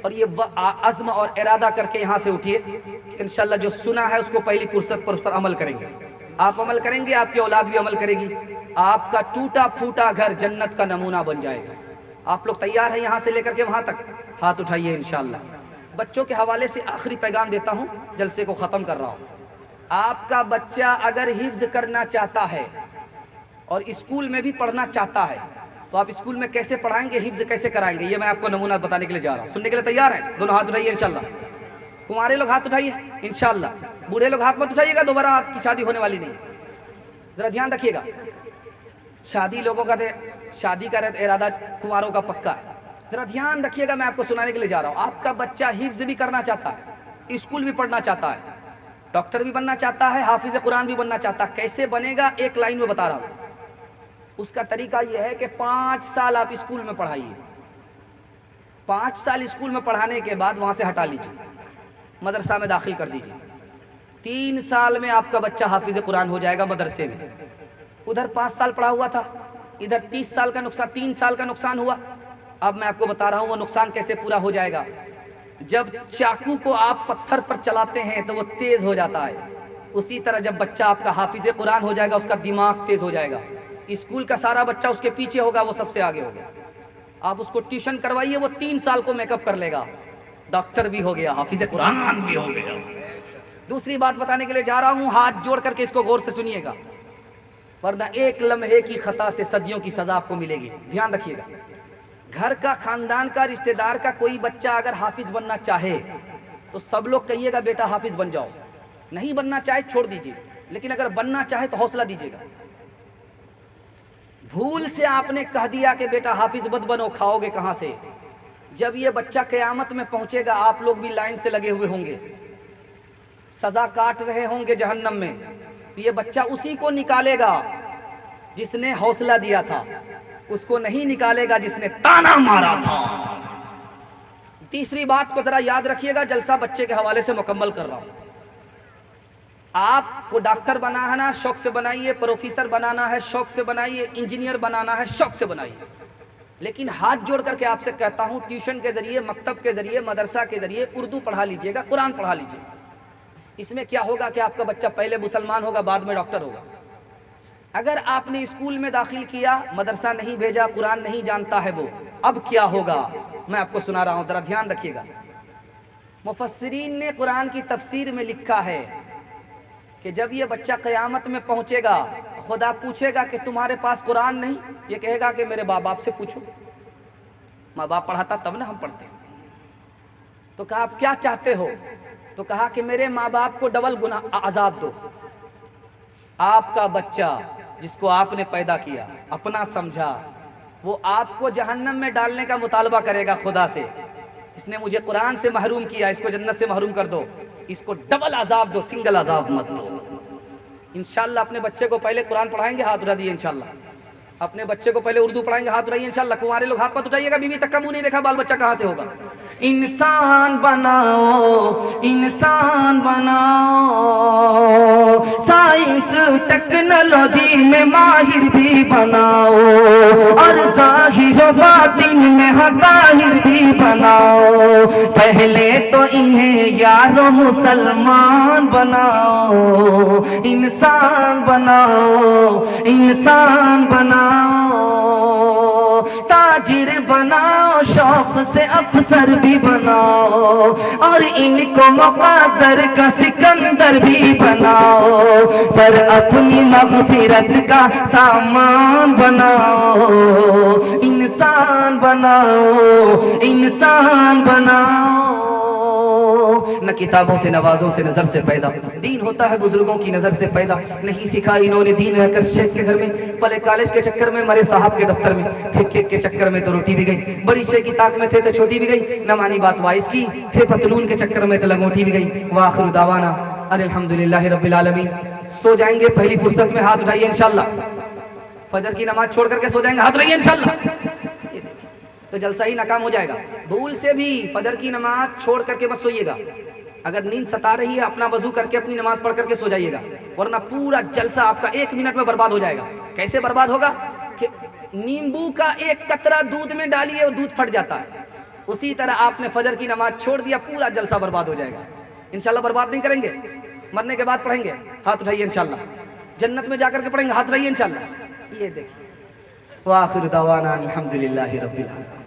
اور یہ عزم اور ارادہ کر کے یہاں سے اٹھیے انشاءاللہ جو سنا ہے اس کو پہلی فرصت پر اس پر عمل کریں گے. آپ عمل کریں گے، آپ کی اولاد بھی عمل کرے گی، آپ کا ٹوٹا پھوٹا گھر جنت کا نمونہ بن جائے گا. آپ لوگ تیار ہیں یہاں سے لے کر کے وہاں تک؟ ہاتھ اٹھائیے انشاءاللہ. بچوں کے حوالے سے آخری پیغام دیتا ہوں، جلسے کو ختم کر رہا ہوں. آپ کا بچہ اگر حفظ کرنا چاہتا ہے اور اسکول میں بھی پڑھنا چاہتا ہے تو آپ اسکول میں کیسے پڑھائیں گے، حفظ کیسے کرائیں گے، یہ میں آپ کو نمونہ بتانے کے لیے جا رہا ہوں. سننے کے لیے تیار ہیں؟ دونوں ہاتھ اٹھائیے انشاءاللہ. کمارے لوگ ہاتھ اٹھائیے انشاءاللہ. بوڑھے لوگ ہاتھ مت اٹھائیے گا، دوبارہ آپ کی شادی ہونے والی نہیں. ذرا دھیان رکھیے گا، شادی لوگوں کا شادی کا ارادہ کماروں کا پکا ہے. ذرا دھیان رکھیے گا، میں آپ کو سنانے کے لیے جا رہا ہوں. آپ کا بچہ حفظ بھی کرنا چاہتا ہے، اسکول بھی پڑھنا چاہتا ہے، ڈاکٹر بھی بننا چاہتا ہے، حافظ قرآن بھی بننا چاہتا ہے. کیسے بنے گا ایک لائن میں بتا رہا ہوں. اس کا طریقہ یہ ہے کہ 5 سال آپ اسکول میں پڑھائیے. 5 سال اسکول میں پڑھانے کے بعد وہاں سے ہٹا لیجیے، مدرسہ میں داخل کر دیجیے. 3 سال میں آپ کا بچہ حافظ قرآن ہو جائے گا مدرسے میں. ادھر 5 سال پڑھا ہوا تھا، ادھر 30 سال کا نقصان، 3 سال کا نقصان ہوا. اب میں آپ کو بتا رہا ہوں وہ نقصان کیسے پورا ہو جائے گا. جب چاقو کو آپ پتھر پر چلاتے ہیں تو وہ تیز ہو جاتا ہے، اسی طرح جب بچہ آپ کا حافظ قرآن ہو جائے گا اس کا دماغ تیز ہو جائے گا. اسکول کا سارا بچہ اس کے پیچھے ہوگا، وہ سب سے آگے ہوگا. آپ اس کو ٹیوشن کروائیے، وہ 3 سال کو میک اپ کر لے گا، ڈاکٹر بھی ہو گیا، حافظ قرآن بھی ہو گیا. دوسری بات بتانے کے لیے جا رہا ہوں، ہاتھ جوڑ کر کے اس کو غور سے سنیے گا، ورنہ ایک لمحے کی خطا سے صدیوں کی سزا آپ کو ملے گی. دھیان رکھیے گا. گھر کا، خاندان کا، رشتہ دار کا کوئی بچہ اگر حافظ بننا چاہے تو سب لوگ کہیے گا بیٹا حافظ بن جاؤ. نہیں بننا چاہے چھوڑ دیجیے، لیکن اگر بننا چاہے تو حوصلہ دیجیے گا. بھول سے آپ نے کہہ دیا کہ بیٹا حافظ مت بنو، کھاؤ گے کہاں سے؟ جب یہ بچہ قیامت میں پہنچے گا آپ لوگ بھی لائن سے لگے ہوئے ہوں گے، سزا کاٹ رہے ہوں گے جہنم میں. یہ بچہ اسی کو نکالے گا جس نے حوصلہ دیا تھا، اس کو نہیں نکالے گا جس نے تانا مارا تھا. تیسری بات کو ذرا یاد رکھیے گا، جلسہ بچے کے حوالے سے مکمل کر رہا ہوں. آپ کو ڈاکٹر بنانا ہے شوق سے بنائیے، پروفیسر بنانا ہے شوق سے بنائیے، انجینئر بنانا ہے شوق سے بنائیے. لیکن ہاتھ جوڑ کر کے آپ سے کہتا ہوں ٹیوشن کے ذریعے، مکتب کے ذریعے، مدرسہ کے ذریعے اردو پڑھا لیجئے گا، قرآن پڑھا لیجئے. اس میں کیا ہوگا کہ آپ کا بچہ پہلے مسلمان ہوگا، بعد میں ڈاکٹر ہوگا. اگر آپ نے اسکول میں داخل کیا، مدرسہ نہیں بھیجا، قرآن نہیں جانتا ہے وہ، اب کیا ہوگا میں آپ کو سنا رہا ہوں، ذرا دھیان رکھیے گا. مفسرین نے قرآن کی تفسیر میں لکھا ہے کہ جب یہ بچہ قیامت میں پہنچے گا، خدا پوچھے گا کہ تمہارے پاس قرآن نہیں؟ یہ کہے گا کہ میرے ماں باپ سے پوچھو، ماں باپ پڑھاتا تب نہ ہم پڑھتے. تو کہا آپ کیا چاہتے ہو؟ تو کہا کہ میرے ماں باپ کو ڈبل گناہ عذاب دو. آپ کا بچہ جس کو آپ نے پیدا کیا، اپنا سمجھا، وہ آپ کو جہنم میں ڈالنے کا مطالبہ کرے گا خدا سے. اس نے مجھے قرآن سے محروم کیا، اس کو جنت سے محروم کر دو، اس کو ڈبل عذاب دو، سنگل عذاب مت دو. انشاءاللہ اپنے بچے کو پہلے قرآن پڑھائیں گے، ہاتھ اٹھا دیے انشاءاللہ. اپنے بچے کو پہلے اردو پڑھائیں گے، ہاتھ اٹھائیے انشاءاللہ. کمارے لوگ ہاتھ مت اٹھائیے گا، بیوی تک کا منہ نہیں دیکھا، بال بچہ کہاں سے ہوگا. انسان بناؤ، انسان بناؤ، سائنس ٹیکنالوجی میں ماہر بھی بناؤ، اور ظاہر و باطن میں طاہر بھی بناؤ. پہلے تو انہیں یارو مسلمان بناؤ، انسان بناؤ، انسان بناؤ. تاجر بناؤ، شوق سے افسر بھی بناؤ، اور ان کو مقدر کا سکندر بھی بناؤ. پر اپنی مغفرت کا سامان بناؤ، انسان بناؤ، انسان بناؤ. نہ کتابوں سے نوازوں سے نظر سے پیدا، دین ہوتا ہے بزرگوں کی نظر سے پیدا. نہیں سکھا انہوں نے دین رہ کر شیخ کے گھر میں، پلے کالج کے چکر میں، مرے صاحب کے دفتر میں. کیک کے چکر میں تو روٹی بھی گئی، بڑی شے کی طاق میں تھے تو چھوٹی بھی گئی. نہ مانی بات وائس کی، تھے پتلون کے چکر میں تو لنگوٹی بھی گئی. وآخر دعوانا الحمدللہ رب العالمین. سو جائیں گے پہلی فرصت میں، ہاتھ اٹھائیے انشاءاللہ. فجر کی نماز چھوڑ کر کے سو جائیں گے، ہاتھ اٹھائیے انشاءاللہ. تو جلسہ ہی ناکام ہو جائے گا. بھول سے بھی فجر کی نماز چھوڑ کر کے مت سوئیے گا. اگر نیند ستا رہی ہے اپنا وضو کر کے اپنی نماز پڑھ کر کے سو جائیے گا، ورنہ پورا جلسہ آپ کا 1 منٹ میں برباد ہو جائے گا. کیسے برباد ہوگا کہ نیمبو کا ایک قطرہ دودھ میں ڈالیے وہ دودھ پھٹ جاتا ہے، اسی طرح آپ نے فجر کی نماز چھوڑ دیا، پورا جلسہ برباد ہو جائے گا۔ انشاءاللہ برباد نہیں کریں گے، مرنے کے بعد پڑھیں گے، ہاتھ اٹھائیے انشاءاللہ، جنت میں جا کر کے پڑھیں گے، ہاتھ اٹھائیے انشاءاللہ۔ یہ دیکھیے، وآخر دعوانا الحمدللہ رب العالمین۔